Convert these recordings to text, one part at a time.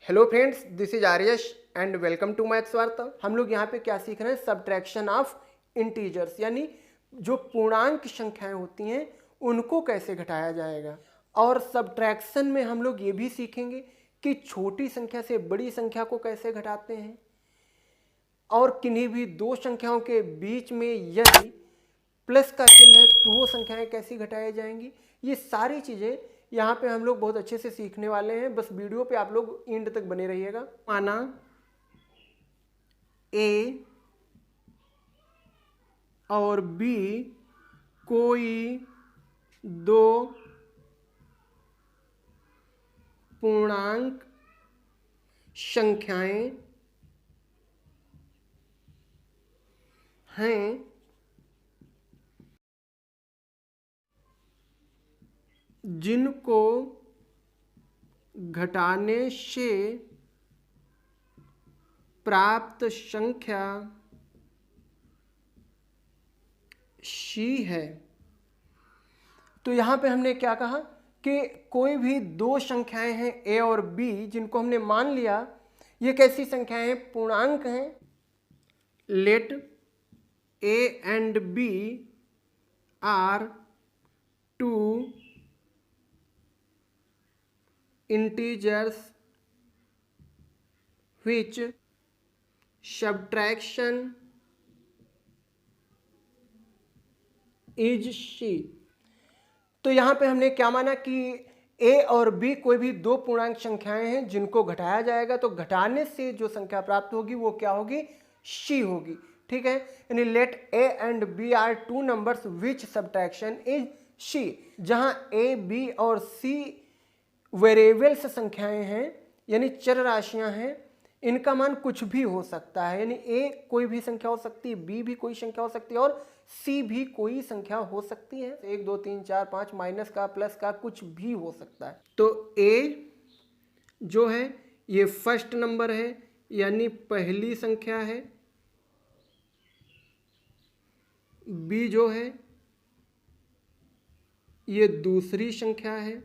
Hello friends, this is Aryash and welcome to maths Varta. हम लोग यहाँ पे क्या सीख रहे हैं? सब्ट्रैक्शन ऑफ इंटीजर्स, यानी जो पूर्णांक संख्याएं होती हैं उनको कैसे घटाया जाएगा। और सब्ट्रैक्शन में हम लोग ये भी सीखेंगे कि छोटी संख्या से बड़ी संख्या को कैसे घटाते हैं, और किन्हीं भी दो संख्याओं के बीच में यदि प्लस का चिन्ह है तो वो संख्याएं कैसी घटाई जाएंगी। ये सारी चीज़ें यहाँ पे हम लोग बहुत अच्छे से सीखने वाले हैं। बस वीडियो पे आप लोग एंड तक बने रहिएगा। माना ए और बी कोई दो पूर्णांक संख्याएं हैं जिनको घटाने से प्राप्त संख्या सी है। तो यहाँ पे हमने क्या कहा कि कोई भी दो संख्याएं हैं ए और बी, जिनको हमने मान लिया ये कैसी संख्याएं हैं? पूर्णांक हैं। Let A and B are two integers which subtraction is c। तो यहाँ पे हमने क्या माना कि a और b कोई भी दो पूर्णांक संख्याएं हैं जिनको घटाया जाएगा, तो घटाने से जो संख्या प्राप्त होगी वो क्या होगी? c होगी। ठीक है, यानी let a and b are two numbers which subtraction is c, जहां a b और c वेरिएबल्स संख्याएं हैं, यानी चर राशियां हैं। इनका मान कुछ भी हो सकता है, यानी a कोई भी संख्या हो सकती है, b भी कोई संख्या हो सकती है और c भी कोई संख्या हो सकती है। 1 2 3 4 5 माइनस का प्लस का कुछ भी हो सकता है। तो a जो है ये फर्स्ट नंबर है, यानी पहली संख्या है। b जो है ये दूसरी संख्या है,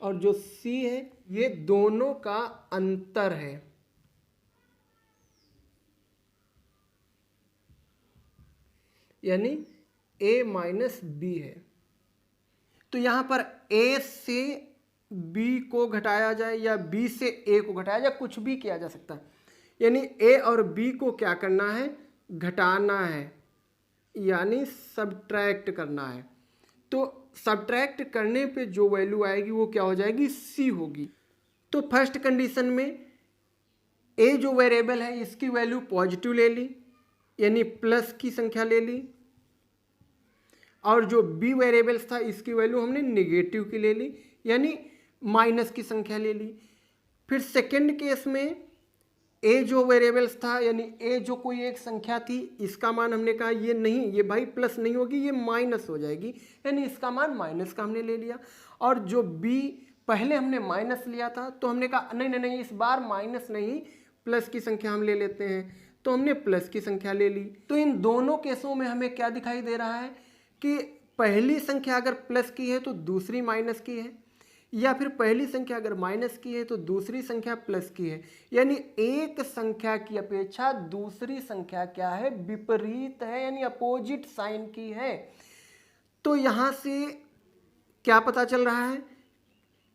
और जो c है ये दोनों का अंतर है। यानी a माइनस बी है। तो यहां पर a से b को घटाया जाए या b से a को घटाया जाए, कुछ भी किया जा सकता है। यानी a और b को क्या करना है? घटाना है, यानी सब्ट्रैक्ट करना है। तो सब्ट्रैक्ट करने पे जो वैल्यू आएगी वो क्या हो जाएगी? c होगी। तो फर्स्ट कंडीशन में a जो वेरिएबल है इसकी वैल्यू पॉजिटिव ले ली, यानी प्लस की संख्या ले ली, और जो b वेरिएबल्स था इसकी वैल्यू हमने नेगेटिव की ले ली, यानी माइनस की संख्या ले ली। फिर सेकंड केस में a जो वेरिएबल्स था, यानी a जो कोई एक संख्या थी, इसका मान हमने कहा ये नहीं, ये भाई प्लस नहीं होगी, ये माइनस हो जाएगी, यानी इसका मान माइनस का हमने ले लिया। और जो b पहले हमने माइनस लिया था तो हमने कहा नहीं नहीं नहीं, इस बार माइनस नहीं प्लस की संख्या हम ले लेते हैं, तो हमने प्लस की संख्या ले ली। तो इन दोनों केसों में हमें क्या दिखाई दे रहा है कि पहली संख्या अगर प्लस की है तो दूसरी माइनस की है, या फिर पहली संख्या अगर माइनस की है तो दूसरी संख्या प्लस की है। यानी एक संख्या की अपेक्षा दूसरी संख्या क्या है? विपरीत है, यानी अपोजिट साइन की है। तो यहां से क्या पता चल रहा है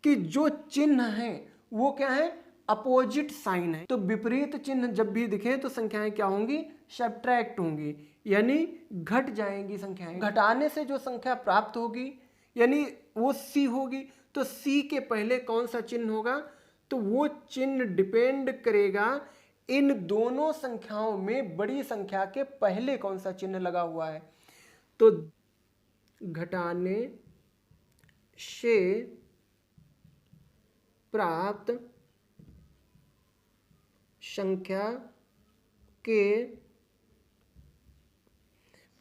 कि जो चिन्ह है वो क्या है? अपोजिट साइन है। तो विपरीत चिन्ह जब भी दिखे तो संख्याएं क्या होंगी? सब्ट्रैक्ट होंगी, यानी घट जाएंगी संख्याएं। घटाने से जो संख्या प्राप्त होगी यानी वो c होगी। तो c के पहले कौन सा चिन्ह होगा? तो वो चिन्ह डिपेंड करेगा इन दोनों संख्याओं में बड़ी संख्या के पहले कौन सा चिन्ह लगा हुआ है। तो घटाने से प्राप्त संख्या के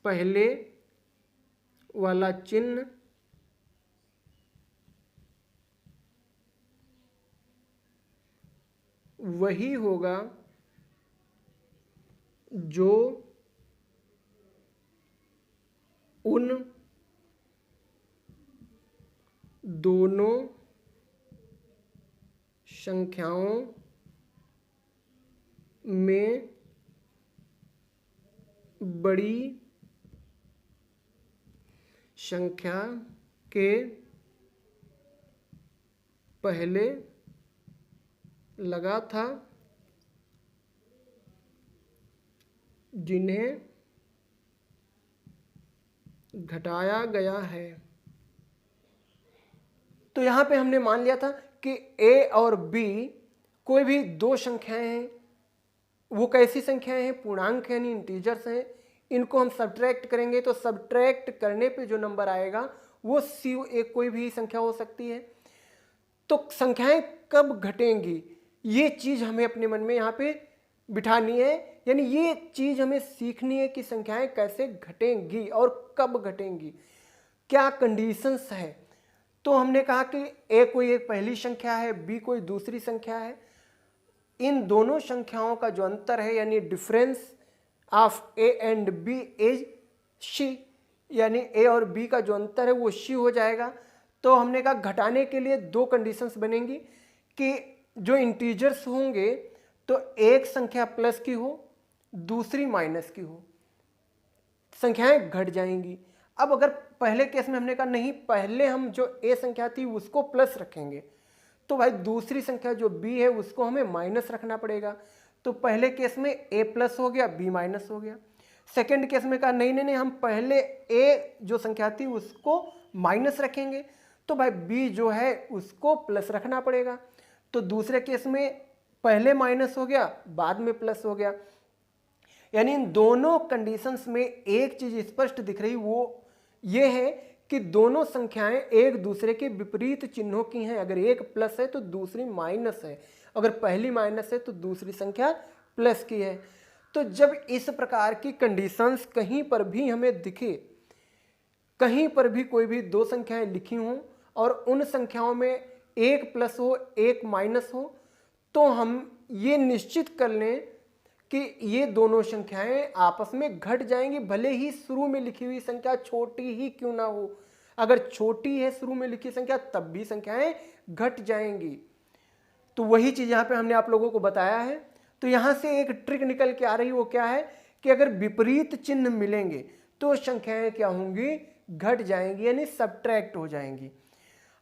पहले वाला चिन्ह वही होगा जो उन दोनों संख्याओं में बड़ी संख्या के पहले लगा था जिन्हें घटाया गया है। तो यहाँ पे हमने मान लिया था कि a और b कोई भी दो संख्याएं हैं। वो कैसी संख्याएं हैं? पूर्णांक यानी इंटीजर्स हैं। इनको हम सब्ट्रैक्ट करेंगे तो सब्ट्रैक्ट करने पे जो नंबर आएगा वो सी एक कोई भी संख्या हो सकती है। तो संख्याएं कब घटेंगी ये चीज हमें अपने मन में यहाँ पे बिठानी है, यानी ये चीज हमें सीखनी है कि संख्याएं कैसे घटेंगी और कब घटेंगी, क्या कंडीशंस है। तो हमने कहा कि ए कोई एक पहली संख्या है, बी कोई दूसरी संख्या है। इन दोनों संख्याओं का जो अंतर है यानी difference of A and B is C, यानी ए और बी का जो अंतर है वो सी हो जाएगा। तो हमने कहा घटाने के लिए दो कंडीशंस बनेंगी कि जो इंटीजर्स होंगे तो एक संख्या प्लस की हो, दूसरी माइनस की हो, संख्याएं घट जाएंगी। अब अगर पहले केस में हमने कहा नहीं, पहले हम जो ए संख्या थी उसको प्लस रखेंगे, तो भाई दूसरी संख्या जो बी है उसको हमें माइनस रखना पड़ेगा। तो पहले केस में ए प्लस हो गया, बी माइनस हो गया। सेकेंड केस में कहा नहीं नहीं नहीं, हम पहले ए जो संख्या थी उसको माइनस रखेंगे, तो भाई बी जो है उसको प्लस रखना पड़ेगा। तो दूसरे केस में पहले माइनस हो गया, बाद में प्लस हो गया। यानी इन दोनों कंडीशंस में एक चीज स्पष्ट दिख रही, वो ये है कि दोनों संख्याएं एक दूसरे के विपरीत चिन्हों की हैं। अगर एक प्लस है तो दूसरी माइनस है, अगर पहली माइनस है तो दूसरी संख्या प्लस की है। तो जब इस प्रकार की कंडीशंस कहीं पर भी हमें दिखे, कहीं पर भी कोई भी दो संख्याएं लिखी हों और उन संख्याओं में एक प्लस हो एक माइनस हो, तो हम ये निश्चित कर लें कि ये दोनों संख्याएं आपस में घट जाएंगी, भले ही शुरू में लिखी हुई संख्या छोटी ही क्यों ना हो। अगर छोटी है शुरू में लिखी संख्या तब भी संख्याएं घट जाएंगी। तो वही चीज यहां पे हमने आप लोगों को बताया है। तो यहां से एक ट्रिक निकल के आ रही, वो क्या है कि अगर विपरीत चिन्ह मिलेंगे तो संख्याएं क्या होंगी? घट जाएंगी, यानी सब्ट्रैक्ट हो जाएंगी।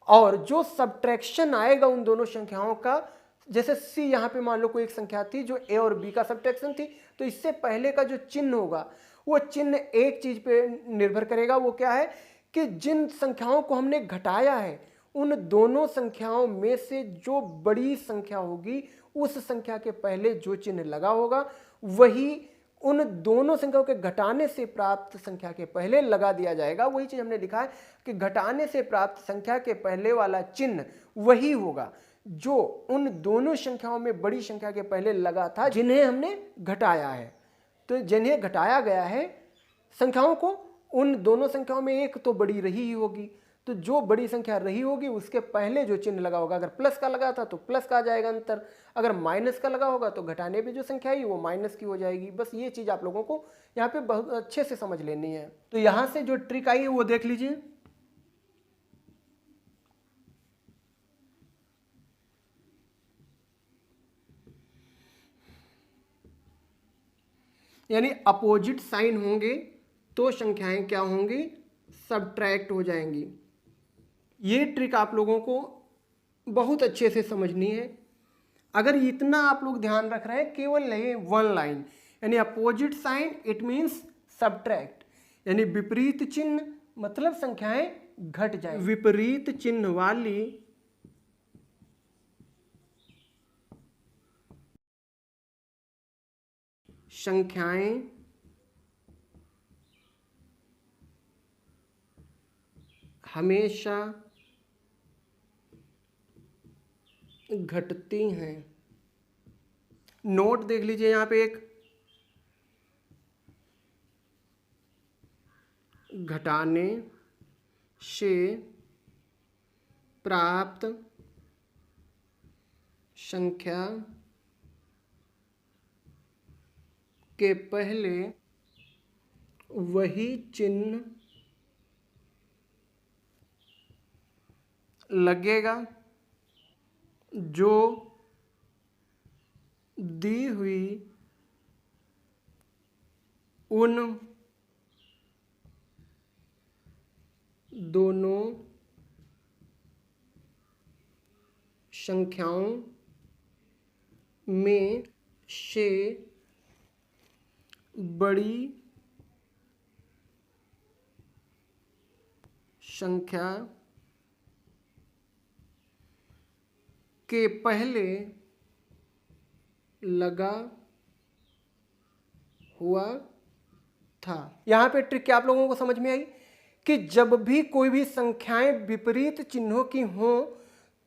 और जो सब्ट्रैक्शन आएगा उन दोनों संख्याओं का, जैसे सी यहाँ पे मान लो कोई एक संख्या थी जो ए और बी का सब्ट्रैक्शन थी, तो इससे पहले का जो चिन्ह होगा वो चिन्ह एक चीज पे निर्भर करेगा, वो क्या है कि जिन संख्याओं को हमने घटाया है उन दोनों संख्याओं में से जो बड़ी संख्या होगी उस संख्या के पहले जो चिन्ह लगा होगा वही उन दोनों संख्याओं के घटाने से प्राप्त संख्या के पहले लगा दिया जाएगा। वही चीज हमने लिखा है कि घटाने से प्राप्त संख्या के पहले वाला चिन्ह वही होगा जो उन दोनों संख्याओं में बड़ी संख्या के पहले लगा था जिन्हें हमने घटाया है। तो जिन्हें घटाया गया है संख्याओं को, उन दोनों संख्याओं में एक तो बड़ी रही ही होगी, तो जो बड़ी संख्या रही होगी उसके पहले जो चिन्ह लगा होगा, अगर प्लस का लगा था तो प्लस का आ जाएगा अंतर, अगर माइनस का लगा होगा तो घटाने पे जो संख्या है वो माइनस की हो जाएगी। बस ये चीज आप लोगों को यहाँ पे बहुत अच्छे से समझ लेनी है। तो यहाँ से जो ट्रिक आई है वो देख लीजिए। यानी अपोजिट साइन होंगे तो संख्याएं क्या होंगी? सब्ट्रैक्ट हो जाएंगी। ये ट्रिक आप लोगों को बहुत अच्छे से समझनी है। अगर इतना आप लोग ध्यान रख रहे हैं, केवल ये वन लाइन, यानी opposite sign it means subtract, यानी विपरीत चिन्ह मतलब संख्याएं घट जाए। विपरीत चिन्ह वाली संख्याएं हमेशा घटती हैं। नोट देख लीजिए यहाँ पे एक, घटाने से प्राप्त संख्या के पहले वही चिन्ह लगेगा जो दी हुई उन दोनों संख्याओं में से बड़ी संख्या के पहले लगा हुआ था। यहाँ पे ट्रिक क्या आप लोगों को समझ में आई कि जब भी कोई भी संख्याएं विपरीत चिन्हों की हों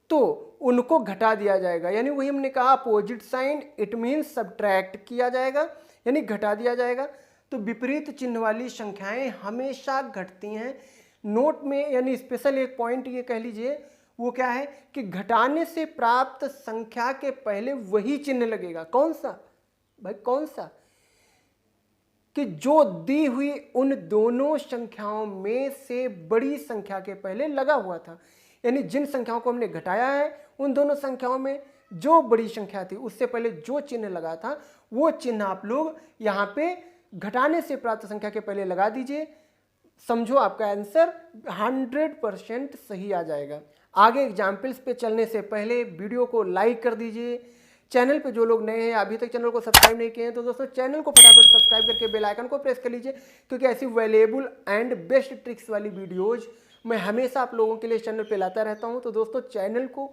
तो उनको घटा दिया जाएगा, यानी वही हमने कहा opposite sign, it means subtract किया जाएगा यानी घटा दिया जाएगा। तो विपरीत चिन्ह वाली संख्याएं हमेशा घटती हैं। नोट में यानी स्पेशल एक पॉइंट ये कह लीजिए, वो क्या है कि घटाने से प्राप्त संख्या के पहले वही चिन्ह लगेगा। कौन सा भाई, कौन सा? कि जो दी हुई उन दोनों संख्याओं में से बड़ी संख्या के पहले लगा हुआ था, यानी जिन संख्याओं को हमने घटाया है उन दोनों संख्याओं में जो बड़ी संख्या थी उससे पहले जो चिन्ह लगा था वो चिन्ह आप लोग यहाँ पे घटाने से प्राप्त संख्या के पहले लगा दीजिए। समझो आपका आंसर 100% सही आ जाएगा। आगे एग्जाम्पल्स पे चलने से पहले वीडियो को लाइक कर दीजिए। चैनल पे जो लोग नए हैं अभी तक चैनल को सब्सक्राइब नहीं किए हैं तो दोस्तों चैनल को फटाफट सब्सक्राइब करके बेल आइकन को प्रेस कर लीजिए, क्योंकि ऐसी वैल्यूएबल एंड बेस्ट ट्रिक्स वाली वीडियोज मैं हमेशा आप लोगों के लिए चैनल पे लाता रहता हूं। तो दोस्तों चैनल को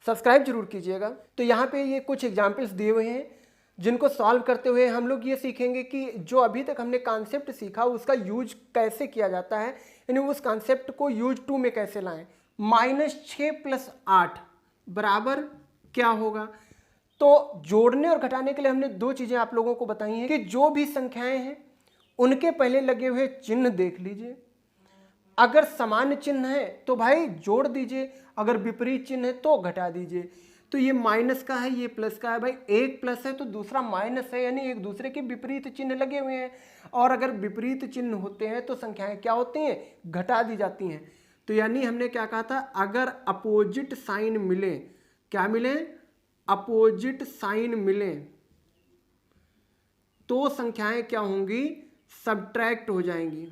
सब्सक्राइब जरूर कीजिएगा। तो यहाँ पे ये कुछ एग्जाम्पल्स दिए हुए हैं जिनको सॉल्व करते हुए हम लोग ये सीखेंगे कि जो अभी तक हमने कॉन्सेप्ट सीखा उसका यूज कैसे किया जाता है, यानी उस कॉन्सेप्ट को यूज 2 में कैसे लाएं। -6 + 8 बराबर क्या होगा? तो जोड़ने और घटाने के लिए हमने 2 चीजें आप लोगों को बताई हैं कि जो भी संख्याएं हैं उनके पहले लगे हुए चिन्ह देख लीजिए। अगर समान चिन्ह है तो भाई जोड़ दीजिए, अगर विपरीत चिन्ह है तो घटा दीजिए। तो ये माइनस का है, ये प्लस का है। भाई एक प्लस है तो दूसरा माइनस है, यानी एक दूसरे के विपरीत चिन्ह लगे हुए हैं। और अगर विपरीत चिन्ह होते हैं तो संख्याएं क्या होती हैं? घटा दी जाती हैं। तो यानी हमने क्या कहा था, अगर अपोजिट साइन मिले, क्या मिले? अपोजिट साइन मिले तो संख्याएं क्या होंगी? सब्ट्रैक्ट हो जाएंगी।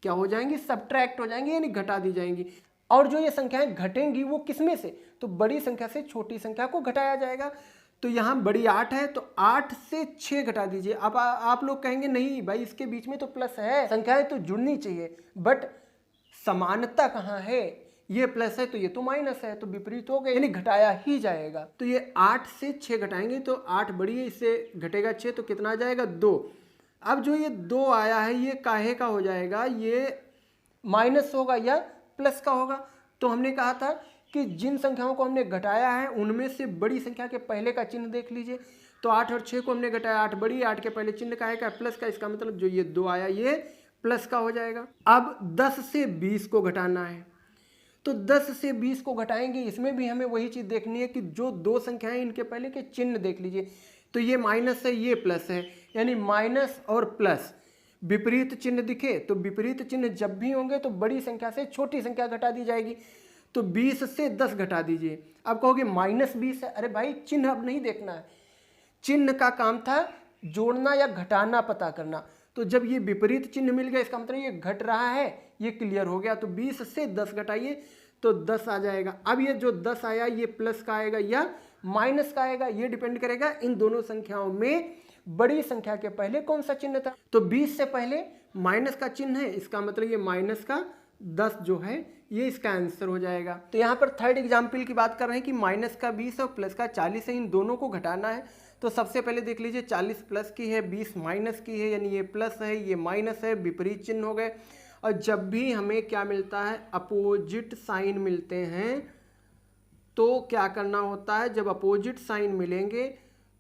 क्या हो जाएंगी? सब्ट्रैक्ट हो जाएंगी, यानी घटा दी जाएंगी। और जो ये संख्याएं घटेंगी वो किसमें से? तो बड़ी संख्या से छोटी संख्या को घटाया जाएगा। तो यहाँ बड़ी 8 है तो 8 से 6 घटा दीजिए। अब आप लोग कहेंगे नहीं भाई इसके बीच में तो प्लस है, संख्याएं तो जुड़नी चाहिए, बट समानता कहाँ है? ये प्लस है तो ये तो माइनस है, तो विपरीत हो गए, यानी घटाया ही जाएगा। तो ये 8 से 6 घटाएंगे तो 8 बड़ी है, इससे घटेगा 6 तो कितना आ जाएगा? 2। अब जो ये 2 आया है ये काहे का हो जाएगा? ये माइनस होगा या प्लस का होगा? तो हमने कहा था कि जिन संख्याओं को हमने घटाया है उनमें से बड़ी संख्या के पहले का चिन्ह देख लीजिए। तो 8 और 6 को हमने घटाया, 8 बड़ी, 8 के पहले चिन्ह काहे का? प्लस का। इसका मतलब जो ये 2 आया ये प्लस का हो जाएगा। अब 10 से 20 को घटाना है, तो 10 से 20 को घटाएंगे, इसमें भी हमें वही चीज देखनी है कि जो 2 संख्याएं इनके पहले के चिन्ह देख लीजिए। तो ये माइनस है, ये प्लस है, यानी माइनस और प्लस विपरीत चिन्ह दिखे तो विपरीत चिन्ह जब भी होंगे तो बड़ी संख्या से छोटी संख्या घटा दी जाएगी। तो 20 से 10 घटा दीजिए। अब कहोगे -20 है। अरे भाई चिन्ह अब नहीं देखना है, चिन्ह का काम था जोड़ना या घटाना पता करना। तो जब ये विपरीत चिन्ह मिल गया इसका मतलब ये घट रहा है, ये क्लियर हो गया। तो 20 से 10 घटाइए तो 10 आ जाएगा। अब ये जो 10 आया ये प्लस का आएगा या माइनस का आएगा, ये डिपेंड करेगा इन दोनों संख्याओं में बड़ी संख्या के पहले कौन सा चिन्ह था। तो 20 से पहले माइनस का चिन्ह है, इसका मतलब ये माइनस का 10 जो है ये इसका आंसर हो जाएगा। तो यहाँ पर थर्ड एग्जाम्पल की बात कर रहे हैं कि माइनस का 20 और प्लस का 40 है, इन दोनों को घटाना है। तो सबसे पहले देख लीजिए 40 प्लस की है, 20 माइनस की है, यानी ये प्लस है ये माइनस है, विपरीत चिन्ह हो गए। और जब भी हमें क्या मिलता है? अपोजिट साइन मिलते हैं तो क्या करना होता है? जब अपोजिट साइन मिलेंगे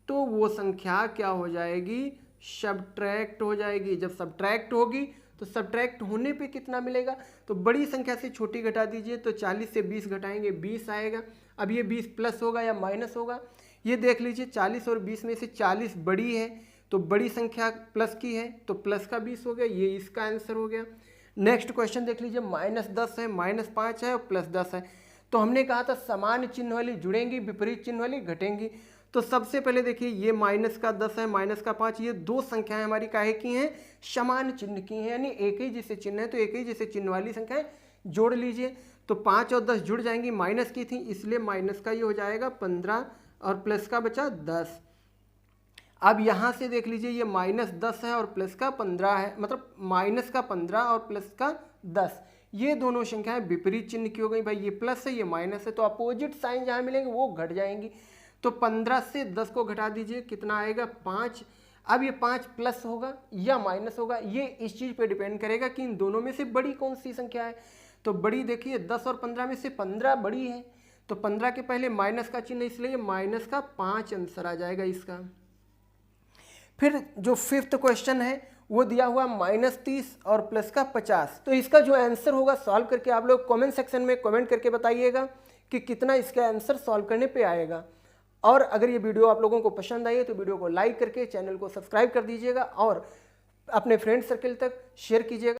तो वो संख्या क्या हो जाएगी? सब्ट्रैक्ट हो जाएगी। जब सब्ट्रैक्ट होगी तो सब्ट्रैक्ट होने पे कितना मिलेगा? तो बड़ी संख्या से छोटी घटा दीजिए। तो 40 से 20 घटाएंगे 20 आएगा। अब ये 20 प्लस होगा या माइनस होगा? ये देख लीजिए 40 और 20 में से 40 बड़ी है तो बड़ी संख्या प्लस की है तो प्लस का 20 हो गया, ये इसका आंसर हो गया। नेक्स्ट क्वेश्चन देख लीजिए, -10 है, -5 है और +10 है। तो हमने कहा था समान चिन्ह वाली जुड़ेंगी, विपरीत चिन्ह वाली घटेंगी। तो सबसे पहले देखिए ये माइनस का 10 है, माइनस का 5, ये दो संख्याएं हमारी काहे की हैं, समान चिन्ह की हैं, यानी एक ही जैसे चिन्ह है तो एक ही जैसे चिन्ह वाली संख्याएं जोड़ लीजिए। तो 5 और 10 जुड़ जाएंगी, माइनस की थी इसलिए माइनस का ये हो जाएगा 15 और प्लस का बचा 10। अब यहाँ से देख लीजिए ये -10 है और प्लस का 15 है, मतलब माइनस का 15 और प्लस का 10, ये दोनों संख्याएं विपरीत चिन्ह की हो गई। भाई ये प्लस है ये माइनस है, तो अपोजिट साइन जहाँ मिलेंगे वो घट जाएंगी। तो 15 से 10 को घटा दीजिए, कितना आएगा 5। अब ये 5 प्लस होगा या माइनस होगा, ये इस चीज़ पे डिपेंड करेगा कि इन दोनों में से बड़ी कौन सी संख्या है। तो बड़ी देखिए 10 और 15 में से 15 बड़ी है, तो 15 के पहले माइनस का चिन्ह, इसलिए माइनस का 5 आंसर आ जाएगा इसका। फिर जो 5th क्वेश्चन है वो दिया हुआ -30 और प्लस का 50। तो इसका जो आंसर होगा सॉल्व करके आप लोग कमेंट सेक्शन में कमेंट करके बताइएगा कि कितना इसका आंसर सॉल्व करने पे आएगा। और अगर ये वीडियो आप लोगों को पसंद आई है तो वीडियो को लाइक करके चैनल को सब्सक्राइब कर दीजिएगा और अपने फ्रेंड सर्कल तक शेयर कीजिएगा।